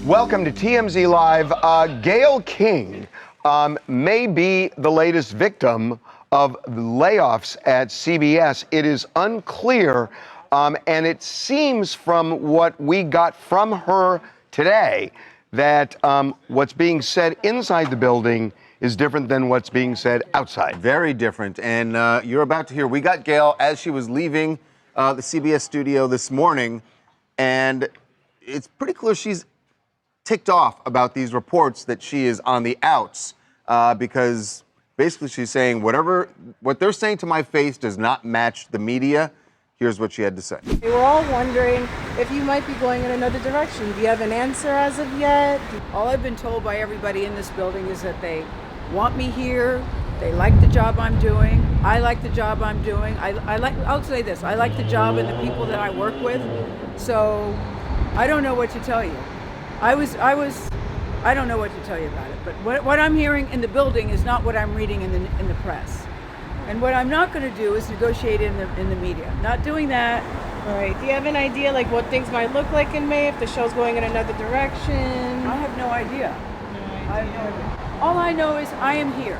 Welcome to TMZ Live. Gayle King may be the latest victim of layoffs at CBS. It is unclear, and it seems from what we got from her today that what's being said inside the building is different than what's being said outside. Very different. And you're about to hear, we got Gayle as she was leaving the CBS studio this morning, and it's pretty clear she's ticked off about these reports that she is on the outs because basically she's saying what they're saying to my face does not match the media. Here's what she had to say. They were all wondering if you might be going in another direction. Do you have an answer as of yet? All I've been told by everybody in this building is that they want me here. They like the job I'm doing. I like the job I'm doing. I'll say this, I like the job and the people that I work with. So I don't know what to tell you. I don't know what to tell you about it, but what I'm hearing in the building is not what I'm reading in the press. And what I'm not going to do is negotiate in the media. Not doing that. All right. Do you have an idea like what things might look like in May if the show's going in another direction? I have no idea. I have no idea. All I know is I am here.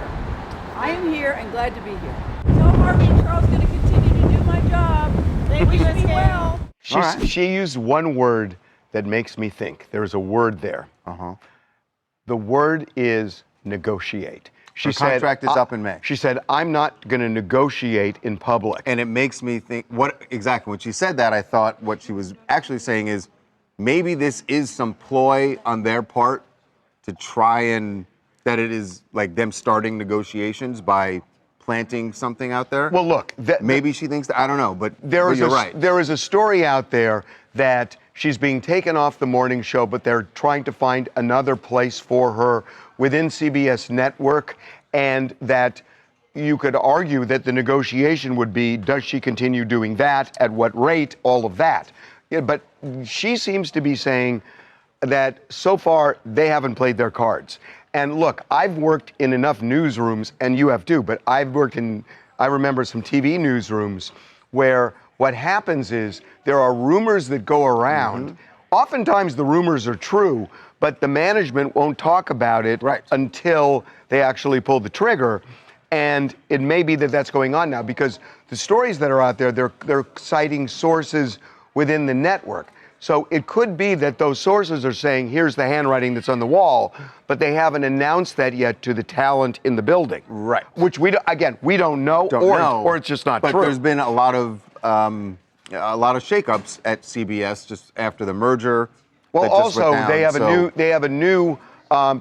I am here and glad to be here. Tell Harvey and Charles going to continue to do my job. They wish me well. She used one word that makes me think. There's a word there. The word is negotiate. Her contract is up in May. She said, I'm not going to negotiate in public. And it makes me think, when she said that, I thought what she was actually saying is maybe this is some ploy on their part to try and, that it is like them starting negotiations by planting something out there. Well, look. Maybe she thinks that, I don't know, but you're right. There is a story out there that she's being taken off the morning show, but they're trying to find another place for her within CBS network, and that you could argue that the negotiation would be, does she continue doing that, at what rate, all of that. Yeah, but she seems to be saying that so far they haven't played their cards. And look, I've worked in enough newsrooms, and you have too, but I remember some TV newsrooms where what happens is there are rumors that go around. Oftentimes the rumors are true, but the management won't talk about it until they actually pull the trigger. And it may be that that's going on now because the stories that are out there, they're citing sources within the network. So it could be that those sources are saying, here's the handwriting that's on the wall, but they haven't announced that yet to the talent in the building. Right. Which we don't know, or it's just not true. But there's been a lot of shakeups at CBS just after the merger. Well, also they have a new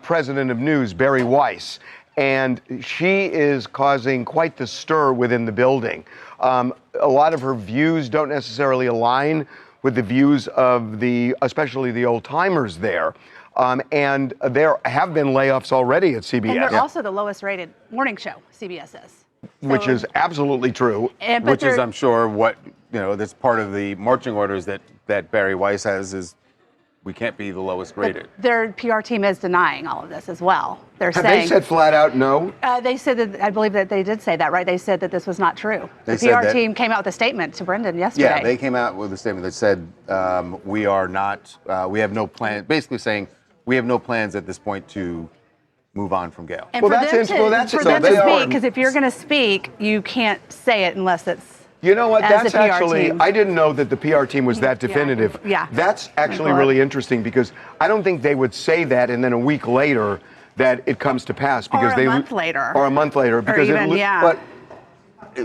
president of news, Barry Weiss, and she is causing quite the stir within the building. A lot of her views don't necessarily align with the views of especially the old timers there. And there have been layoffs already at CBS. And they're also the lowest rated morning show, CBS is. Which is absolutely true. Which is, I'm sure, what, that's part of the marching orders that Barry Weiss has is we can't be the lowest rated. Their PR team is denying all of this as well. Have they said flat out no? They said that, I believe that they did say that, right? They said that this was not true. The PR team came out with a statement to Brendan yesterday. Yeah, they came out with a statement that said we have no plan, basically saying we have no plans at this point to move on from Gayle. And for them to speak, because if you're going to speak, you can't say it unless it's You know what? That's actually, I didn't know that the PR team was that definitive. Yeah. That's actually really interesting because I don't think they would say that and then a week later that it comes to pass. Because or a month later. Or a month later. Because But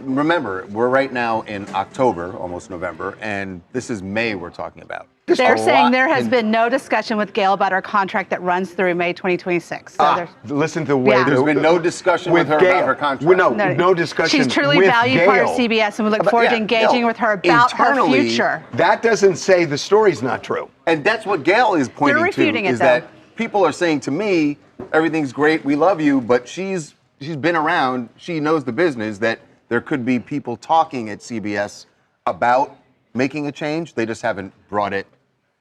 remember, we're right now in October, almost November, and this is May we're talking about. They're saying there has been no discussion with Gayle about her contract that runs through May 2026. So listen to the way there's been no discussion with her about her contract. No discussion. She's truly valued part of CBS, and we look forward to engaging with her about her future. That doesn't say the story's not true. And that's what Gayle is pointing to, is that people are saying to me, everything's great, we love you, but she's been around, she knows the business, that there could be people talking at CBS about making a change. They just haven't brought it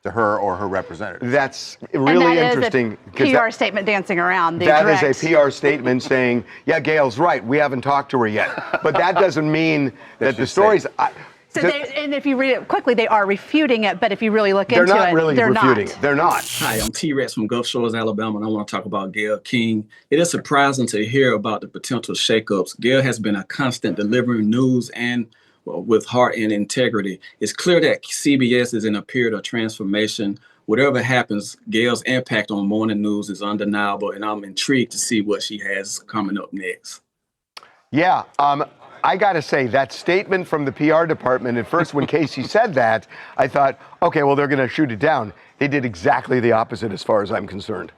to her or her representative. That's really interesting. Is a PR statement dancing around. That is a PR statement saying, yeah, Gayle's right. We haven't talked to her yet. But that doesn't mean that the stories. So and if you read it quickly, they are refuting it, but if you really look into it, they're not really refuting not. it. They're not. Hi, I'm T-Rex from Gulf Shores, Alabama, and I want to talk about Gayle King. It is surprising to hear about the potential shakeups. Gayle has been a constant delivering news and with heart and integrity. It's clear that CBS is in a period of transformation. Whatever happens, Gayle's impact on morning news is undeniable, and I'm intrigued to see what she has coming up next. Yeah, I got to say, that statement from the PR department, at first when Casey said that, I thought, okay, well, they're going to shoot it down. They did exactly the opposite as far as I'm concerned.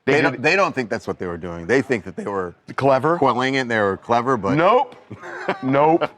They don't think that's what they were doing. They think that they were clever. quelling it, they were clever, but... Nope. Nope.